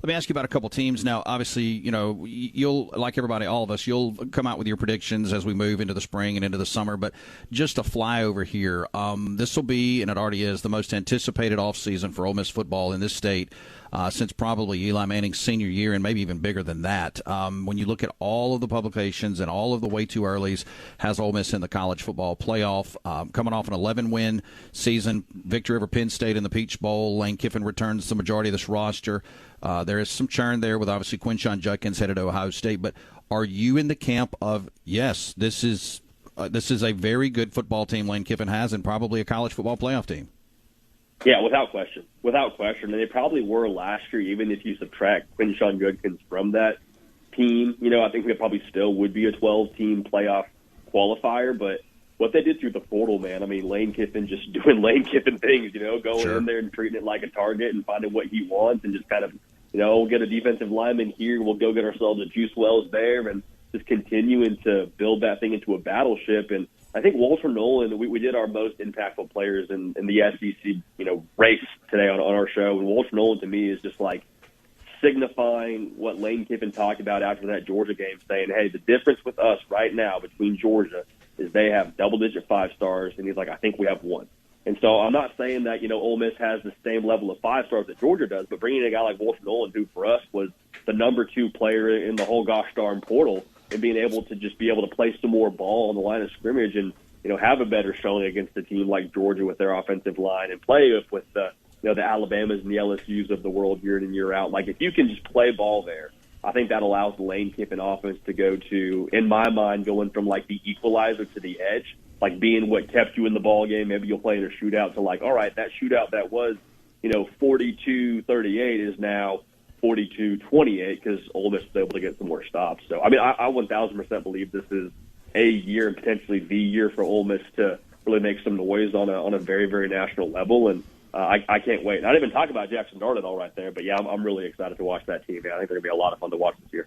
Let me ask you about a couple teams now. Obviously, you'll, like everybody, all of us, you'll come out with your predictions as we move into the spring and into the summer. But just a flyover here, this will be, and it already is, the most anticipated offseason for Ole Miss football in this state since probably Eli Manning's senior year, and maybe even bigger than that. When you look at all of the publications and all of the way too earlys, has Ole Miss in the college football playoff, coming off an 11-win season, victory over Penn State in the Peach Bowl. Lane Kiffin returns the majority of this roster. There is some churn there with obviously Quinshon Judkins headed to Ohio State. But are you in the camp of, yes, this is a very good football team Lane Kiffin has, and probably a college football playoff team? Yeah, without question. Without question. And they probably were last year, even if you subtract Quinshon Judkins from that team. I think they probably still would be a 12-team playoff qualifier. But what they did through the portal, man, I mean, Lane Kiffin just doing Lane Kiffin things, going Sure. in there and treating it like a target and finding what he wants and just kind of, we'll get a defensive lineman here, we'll go get ourselves a Juice Wells there, and just continuing to build that thing into a battleship. And I think Walter Nolan, we did our most impactful players in the SEC, race today on our show. And Walter Nolan, to me, is just like signifying what Lane Kiffin talked about after that Georgia game, saying, hey, the difference with us right now between Georgia is they have double-digit 5-stars, and he's like, I think we have one. And so I'm not saying that, Ole Miss has the same level of 5-stars that Georgia does, but bringing in a guy like Walter Nolan, who for us was the number 2 player in the whole gosh darn portal, and being able to just be able to play some more ball on the line of scrimmage and, have a better showing against a team like Georgia with their offensive line and play with the Alabamas and the LSUs of the world year in and year out. Like, if you can just play ball there, I think that allows the Lane Kiffin offense to go to, in my mind, going from like the equalizer to the edge, like being what kept you in the ball game. Maybe you'll play in a shootout to like, all right, that shootout that was, 42-38 is now 42-28 because Ole Miss was able to get some more stops. So, I mean, I 1,000% believe this is a year and potentially the year for Ole Miss to really make some noise on a very, very national level. And I can't wait. I didn't even talk about Jackson Dart at all right there, but yeah, I'm really excited to watch that team. Man. I think they're going to be a lot of fun to watch this year.